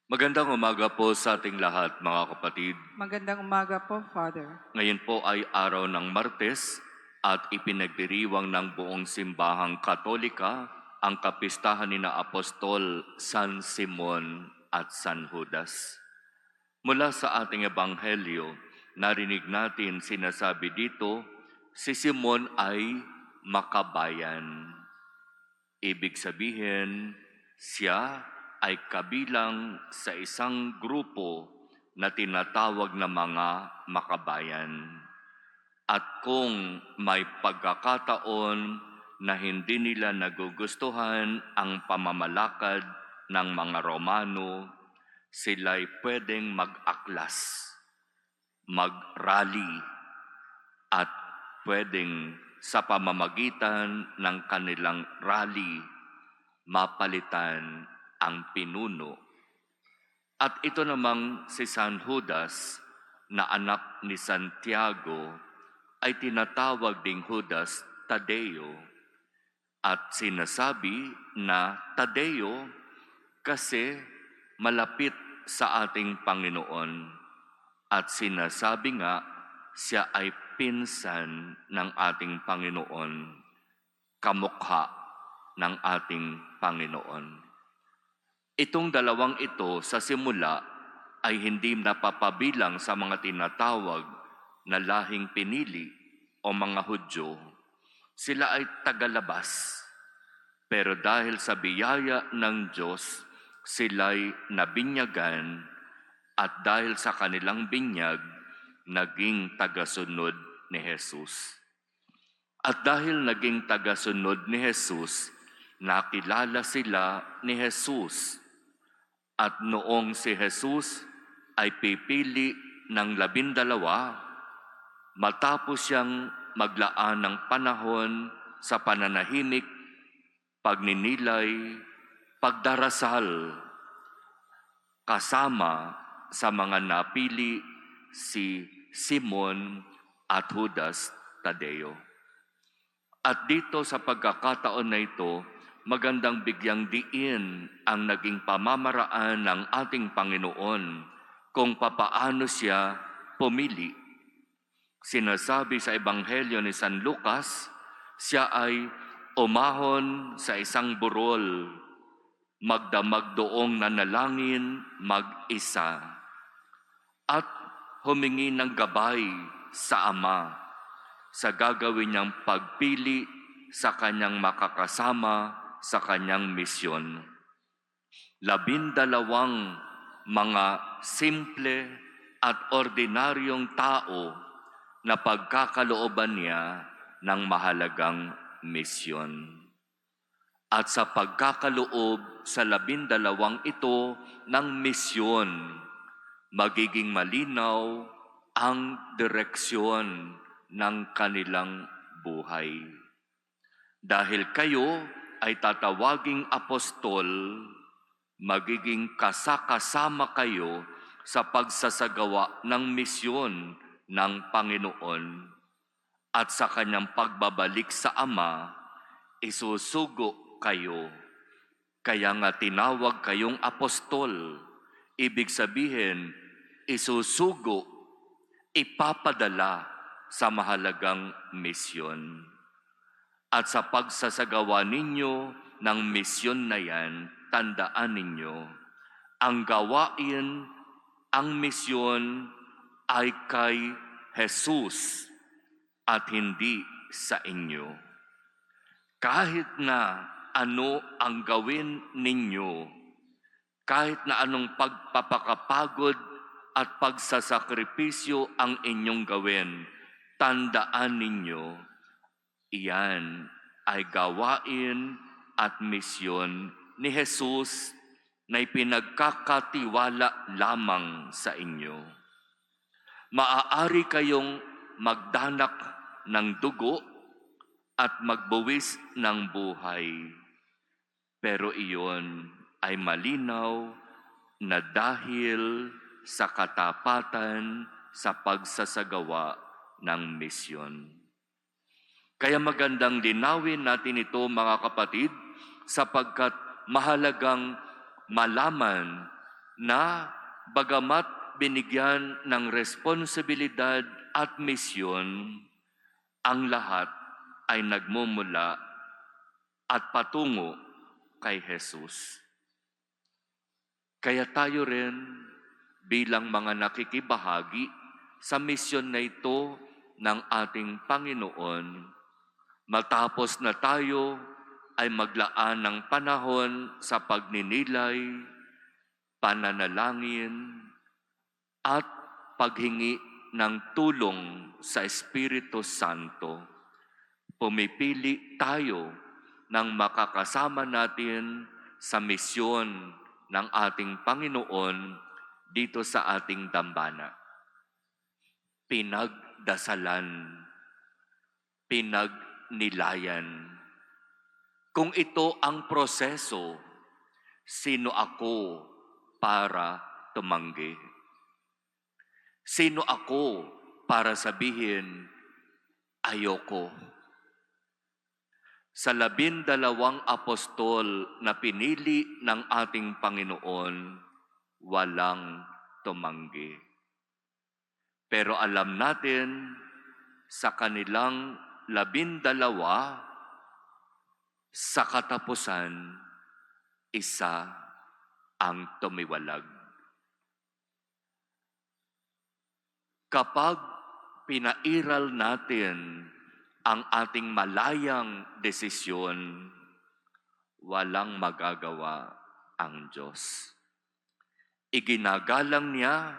Magandang umaga po sa ating lahat, mga kapatid. Magandang umaga po, Father. Ngayon po ay araw ng Martes at ipinagdiriwang ng buong simbahang Katolika ang kapistahan ni na Apostol San Simon at San Judas. Mula sa ating ebanghelyo, narinig natin sinasabi dito, si Simon ay makabayan. Ibig sabihin, siya ay kabilang sa isang grupo na tinatawag na mga makabayan. At kung may pagkakataon na hindi nila nagugustuhan ang pamamalakad ng mga Romano, sila'y pwedeng mag-aklas, mag-rally, at pwedeng sa pamamagitan ng kanilang rally, mapalitan ang pinuno. At ito namang si San Judas na anak ni Santiago ay tinatawag ding Judas Tadeo. At sinasabi na Tadeo kasi malapit sa ating Panginoon. At sinasabi nga siya ay pinsan ng ating Panginoon, kamukha ng ating Panginoon. Itong dalawang ito sa simula ay hindi napapabilang sa mga tinatawag na lahing pinili o mga Hudyo. Sila ay tagalabas. Pero dahil sa biyaya ng Diyos, sila'y nabinyagan at dahil sa kanilang binyag, naging tagasunod ni Jesus. At dahil naging tagasunod ni Jesus, nakilala sila ni Jesus. At noong si Jesus ay pipili ng 12, matapos siyang maglaan ng panahon sa pananahimik, pagninilay, pagdarasal, kasama sa mga napili si Simon at Judas Tadeo. At dito sa pagkakataon na ito, magandang bigyang diin ang naging pamamaraan ng ating Panginoon kung papaano siya pumili. Sinasabi sa Ebanghelyo ni San Lucas, siya ay umahon sa isang burol, magdamag doong nanalangin mag-isa, at humingi ng gabay sa Ama sa gagawin niyang pagpili sa kanyang makakasama sa kanyang misyon. 12 mga simple at ordinaryong tao na pagkakalooban niya ng mahalagang misyon. At sa pagkakaloob sa 12 ito ng misyon, magiging malinaw ang direksyon ng kanilang buhay. Dahil kayo ay tatawaging apostol, magiging kasakasama kayo sa pagsasagawa ng misyon ng Panginoon. At sa kanyang pagbabalik sa Ama, isusugo kayo. Kaya nga tinawag kayong apostol. Ibig sabihin, isusugo, ipapadala sa mahalagang misyon. At sa pagsasagawa ninyo ng misyon na yan, tandaan ninyo, ang gawain, ang misyon ay kay Jesus at hindi sa inyo. Kahit na ano ang gawin ninyo, kahit na anong pagpapakapagod at pagsasakripisyo ang inyong gawin, tandaan ninyo, iyan ay gawain at misyon ni Jesus na ipinagkakatiwala lamang sa inyo. Maaari kayong magdanak ng dugo at magbuwis ng buhay, pero iyon ay malinaw na dahil sa katapatan sa pagsasagawa ng misyon. Kaya magandang linawin natin ito, mga kapatid, sapagkat mahalagang malaman na bagamat binigyan ng responsibilidad at misyon, ang lahat ay nagmumula at patungo kay Jesus. Kaya tayo rin bilang mga nakikibahagi sa misyon na ito ng ating Panginoon, matapos na tayo ay maglaan ng panahon sa pagninilay, pananalangin, at paghingi ng tulong sa Espiritu Santo, pumipili tayo ng makakasama natin sa misyon ng ating Panginoon dito sa ating dambana. Pinagdasalan, pinagnilayan. Kung ito ang proseso, sino ako para tumanggi? Sino ako para sabihin, ayoko? Sa 12 apostol na pinili ng ating Panginoon, walang tumanggi. Pero alam natin, sa kanilang 12, sa katapusan, isa ang tumiwalag. Kapag pinairal natin ang ating malayang desisyon, walang magagawa ang Diyos. Iginagalang niya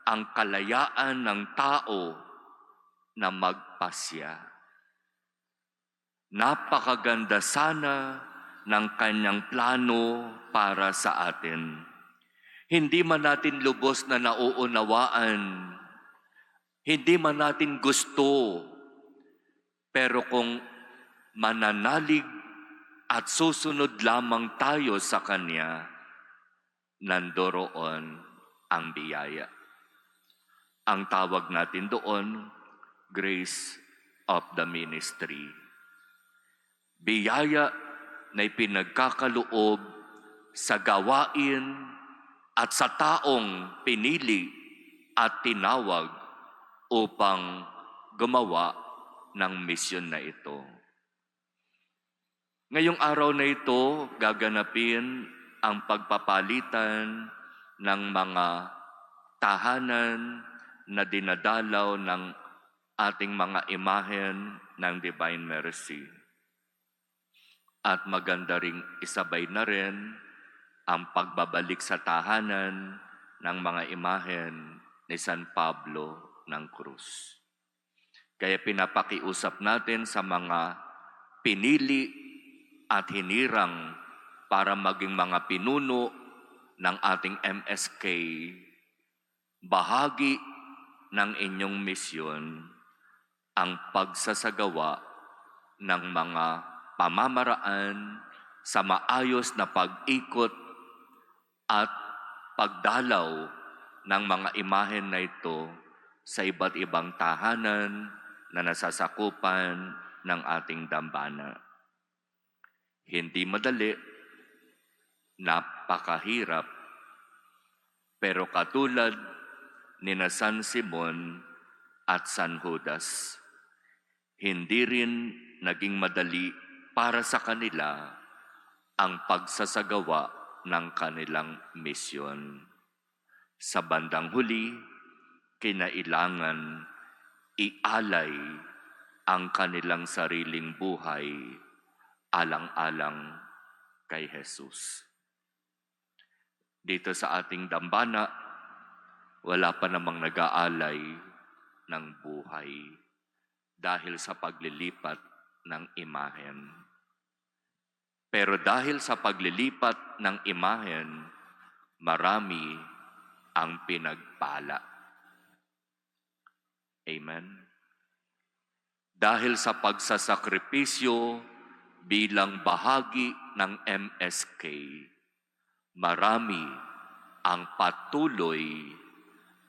ang kalayaan ng tao na magpasya. Napakaganda sana ng kanyang plano para sa atin. Hindi man natin lubos na nauunawaan, hindi man natin gusto, pero kung mananalig at susunod lamang tayo sa Kanya, nandoroon ang biyaya. Ang tawag natin doon, grace of the ministry. Biyaya na ipinagkakaloob sa gawain at sa taong pinili at tinawag upang gumawa ng misyon na ito. Ngayong araw na ito, gaganapin ang pagpapalitan ng mga tahanan na dinadalaw ng ating mga imahen ng Divine Mercy. At maganda ring isabay na rin ang pagbabalik sa tahanan ng mga imahen ni San Pablo ng Cruz. Kaya pinapakiusap natin sa mga pinili at hinirang para maging mga pinuno ng ating MSK, bahagi ng inyong misyon ang pagsasagawa ng mga pamamaraan sa maayos na pag-ikot at pagdalaw ng mga imahen na ito sa iba't ibang tahanan na nasasakupan ng ating dambana. Hindi madali, napakahirap, pero katulad ni na San Simon at San Judas, hindi rin naging madali para sa kanila ang pagsasagawa ng kanilang misyon. Sa bandang huli, kinailangan ialay ang kanilang sariling buhay alang-alang kay Jesus. Dito sa ating dambana, wala pa namang nag-aalay ng buhay dahil sa paglilipat ng imahen. Pero dahil sa paglilipat ng imahen, marami ang pinagpala. Amen. Dahil sa pagsasakripisyo bilang bahagi ng MSK, marami ang patuloy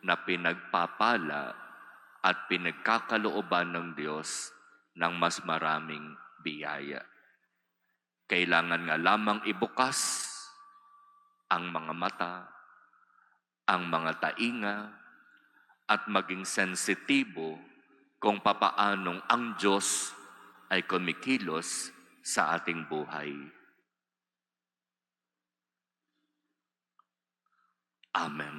na pinagpapala at pinagkakalooban ng Diyos ng mas maraming biyaya. Kailangan nga lamang ibukas ang mga mata ang mga tainga at maging sensitibo kung papaanong ang Diyos ay kumikilos sa ating buhay. Amen.